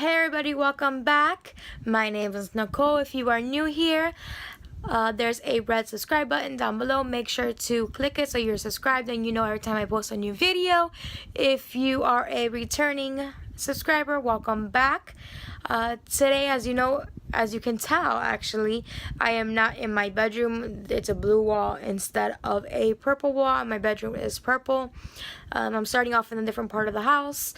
Hey everybody, welcome back. My name is Nicole. If you are new here, there's a red subscribe button down below. Make sure to click it so you're subscribed and you know every time I post a new video. If you are a returning subscriber, welcome back. Today, as you can tell, actually, I am not in my bedroom. It's a blue wall instead of a purple wall. My bedroom is purple. I'm starting off in a different part of the house.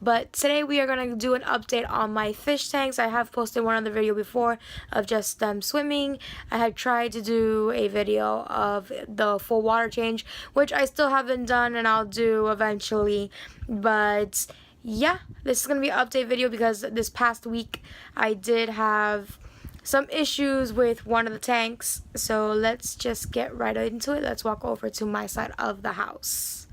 But today we are going to do an update on my fish tanks. I have posted one other video before of just them swimming. I had tried to do a video of the full water change, which I still haven't done and I'll do eventually. But yeah, this is going to be an update video because this past week I did have some issues with one of the tanks. So let's just get right into it. Let's walk over to my side of the house.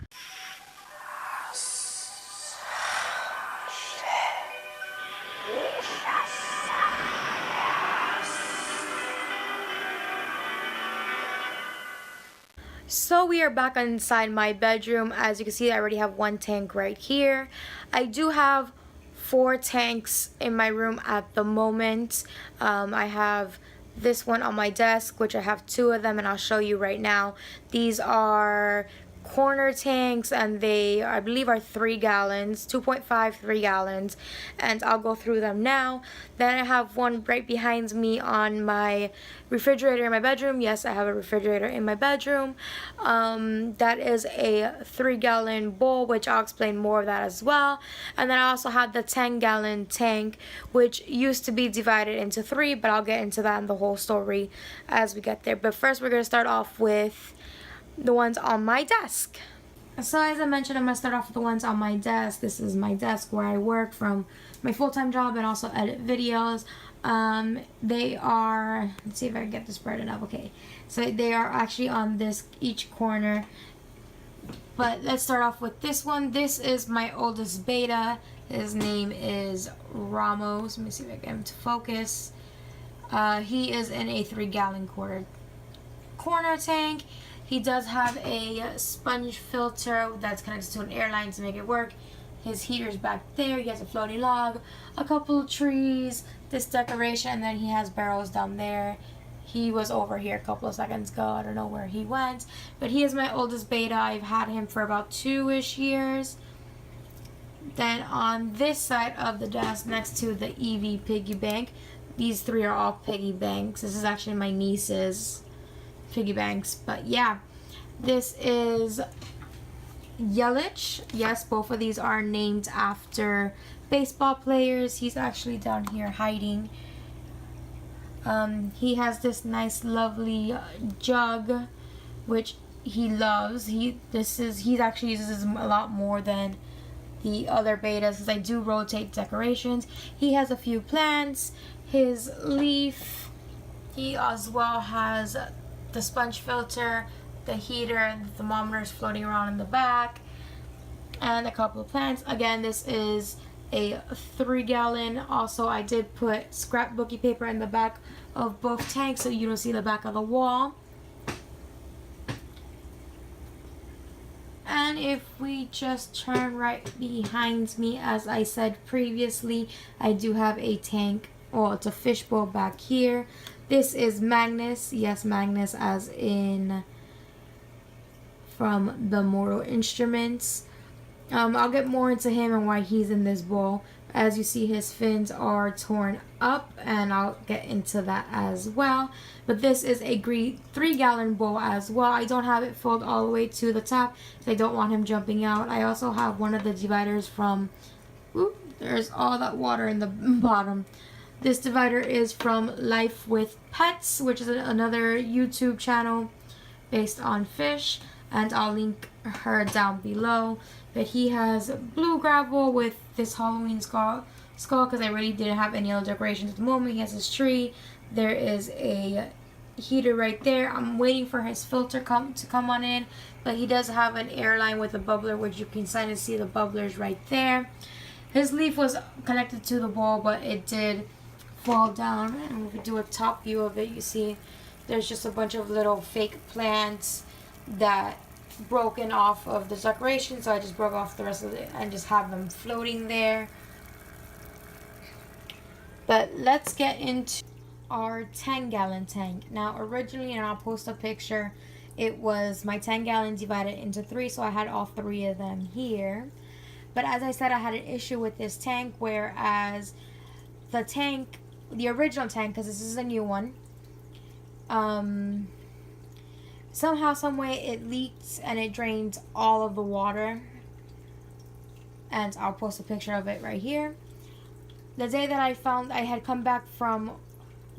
So we are back inside my bedroom. As you can see, I already have one tank right here. I do have 4 tanks in my room at the moment. I have this one on my desk, which I have 2 of them, and I'll show you right now. These are corner tanks, and they, I believe, are 3 gallons, 2.5, 3 gallons, and I'll go through them now. Then I have one right behind me on my refrigerator in my bedroom. Yes, I have a refrigerator in my bedroom. That is a 3-gallon bowl, which I'll explain more of that as well. And then I also have the 10-gallon tank, which used to be divided into 3, but I'll get into that in the whole story as we get there. But first, we're going to start off with the ones on my desk. So as I mentioned, I'm going to start off with the ones on my desk. This is my desk where I work from my full-time job and also edit videos. They are, let's see if I can get this spread enough. Okay, so they are actually on this each corner. But let's start off with this one. This is my oldest beta. His name is Ramos. Let me see if I can get him to focus. He is in a 3-gallon corner tank. He does have a sponge filter that's connected to an airline to make it work. His heater's back there. He has a floating log, a couple of trees, this decoration, and then he has barrels down there. He was over here a couple of seconds ago. I don't know where he went. But he is my oldest beta. I've had him for about 2-ish years. Then on this side of the desk, next to the EV piggy bank, these 3 are all piggy banks. This is actually my niece's piggy banks. But yeah, this is Yelich. Yes, both of these are named after baseball players. He's actually down here hiding. He has this nice lovely jug which he loves. He actually uses a lot more than the other betas because I do rotate decorations. He has a few plants, his leaf. He as well has the sponge filter, the heater, and the thermometers floating around in the back, and a couple of plants. Again, this is a 3-gallon. Also, I did put scrapbooky paper in the back of both tanks so you don't see the back of the wall. And if we just turn right behind me, as I said previously, I do have a tank, or it's a fishbowl back here. This is Magnus. Yes, Magnus as in from the Mortal Instruments. I'll get more into him and why he's in this bowl. As you see, his fins are torn up, and I'll get into that as well. But this is a 3-gallon bowl as well. I don't have it filled all the way to the top because I don't want him jumping out. I also have one of the dividers from, there's all that water in the bottom. This divider is from Life with Pets, which is another YouTube channel based on fish, and I'll link her down below. But he has blue gravel with this Halloween skull because I really didn't have any other decorations at the moment. He has his tree. There is a heater right there. I'm waiting for his filter to come on in, but he does have an airline with a bubbler, which you can kind of see the bubblers right there. His leaf was connected to the wall, but it did fall down, and if we do a top view of it, you see there's just a bunch of little fake plants that broken off of the decoration, so I just broke off the rest of it and just have them floating there. But let's get into our 10-gallon tank. Now originally, and I'll post a picture, it was my 10-gallon divided into 3, so I had all 3 of them here. But as I said, I had an issue with this tank, whereas the original tank, because this is a new one, somehow, some way it leaked and it drained all of the water. And I'll post a picture of it right here. The day that I found, I had come back from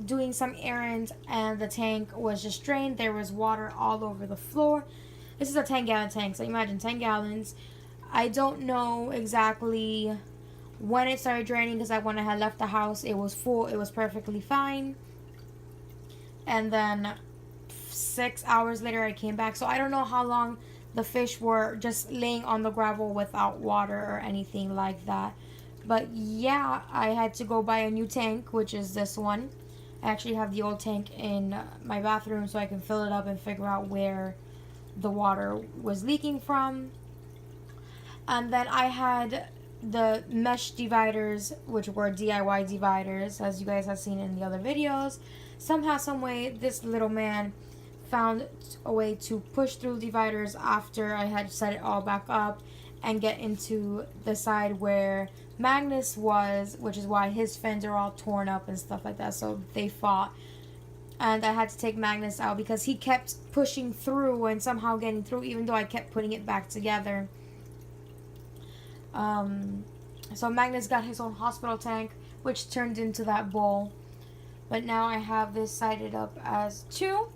doing some errands and the tank was just drained. There was water all over the floor. This is a 10-gallon tank, so imagine 10 gallons. I don't know exactly when it started draining, because when I had left the house, it was full. It was perfectly fine. And then 6 hours later, I came back. So I don't know how long the fish were just laying on the gravel without water or anything like that. But yeah, I had to go buy a new tank, which is this one. I actually have the old tank in my bathroom so I can fill it up and figure out where the water was leaking from. And then I had the mesh dividers, which were DIY dividers, as you guys have seen in the other videos. Somehow, some way, this little man found a way to push through dividers after I had set it all back up and get into the side where Magnus was, which is why his fins are all torn up and stuff like that. So they fought, and I had to take Magnus out because he kept pushing through and somehow getting through, even though I kept putting it back together. So Magnus got his own hospital tank, which turned into that bowl. But now I have this sided up as 2.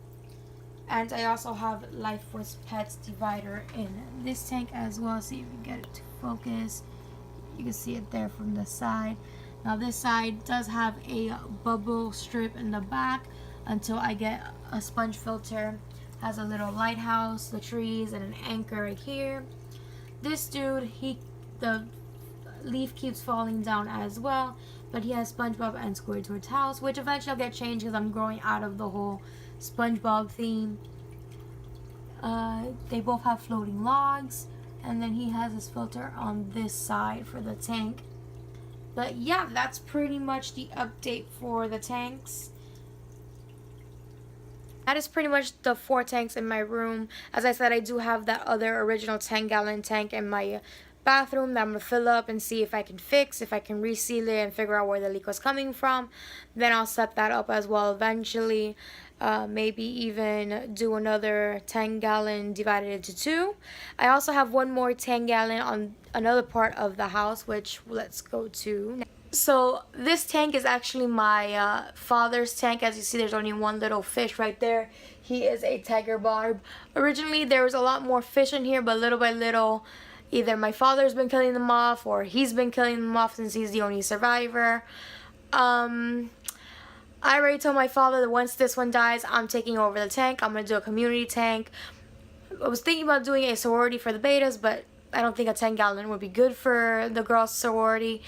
And I also have Life with Pets divider in this tank as well. See if we get it to focus. You can see it there from the side. Now this side does have a bubble strip in the back until I get a sponge filter. Has a little lighthouse, the trees, and an anchor right here. This dude, the leaf keeps falling down as well, but he has SpongeBob and Squidward's house, which eventually I'll get changed because I'm growing out of the whole SpongeBob theme. They both have floating logs, and then he has his filter on this side for the tank. But yeah, that's pretty much the update for the tanks. That is pretty much the 4 tanks in my room. As I said, I do have that other original 10-gallon tank in my bathroom that I'm going to fill up and see if I can fix, if I can reseal it and figure out where the leak was coming from. Then I'll set that up as well eventually. Maybe even do another 10-gallon divided into 2. I also have one more 10-gallon on another part of the house, which let's go to now. So this tank is actually my father's tank. As you see, there's only one little fish right there. He is a tiger barb. Originally there was a lot more fish in here, but little by little, either my father's been killing them off or he's been killing them off since he's the only survivor. I already told my father that once this one dies, I'm taking over the tank. I'm going to do a community tank. I was thinking about doing a sorority for the betas, but I don't think a 10-gallon would be good for the girls' sorority.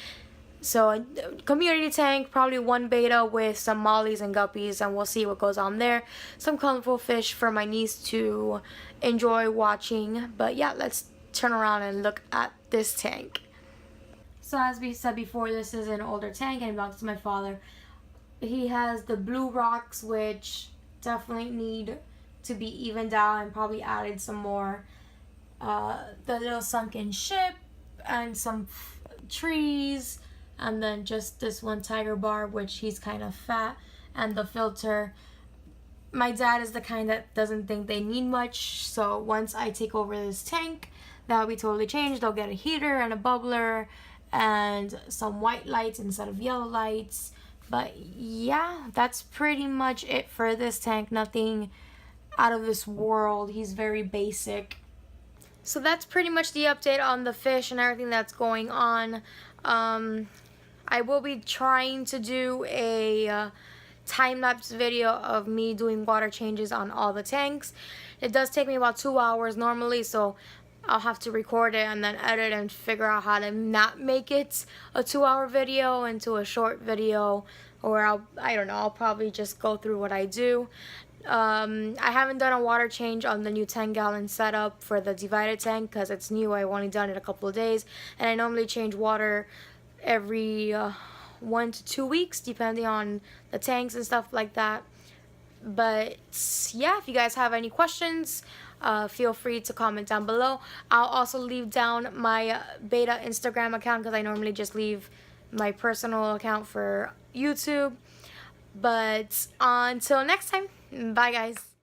So a community tank, probably 1 beta with some mollies and guppies, and we'll see what goes on there. Some colorful fish for my niece to enjoy watching. But yeah, let's turn around and look at this tank. So as we said before, this is an older tank and it belongs to my father. He has the blue rocks, which definitely need to be evened out and probably added some more. The little sunken ship and some trees, and then just this one tiger barb, which he's kind of fat, and the filter. My dad is the kind that doesn't think they need much, so once I take over this tank, that'll be totally changed. They'll get a heater and a bubbler and some white lights instead of yellow lights. But yeah, that's pretty much it for this tank. Nothing out of this world. He's very basic. So that's pretty much the update on the fish and everything that's going on. I will be trying to do a time-lapse video of me doing water changes on all the tanks. It does take me about 2 hours normally, so I'll have to record it and then edit and figure out how to not make it a 2-hour video into a short video, or I don't know, I'll probably just go through what I do. I haven't done a water change on the new 10-gallon setup for the divided tank because it's new. I've only done it a couple of days, and I normally change water every 1 to 2 weeks, depending on the tanks and stuff like that. But yeah, if you guys have any questions, feel free to comment down below. I'll also leave down my Betta Instagram account, because I normally just leave my personal account for YouTube. But until next time, bye guys.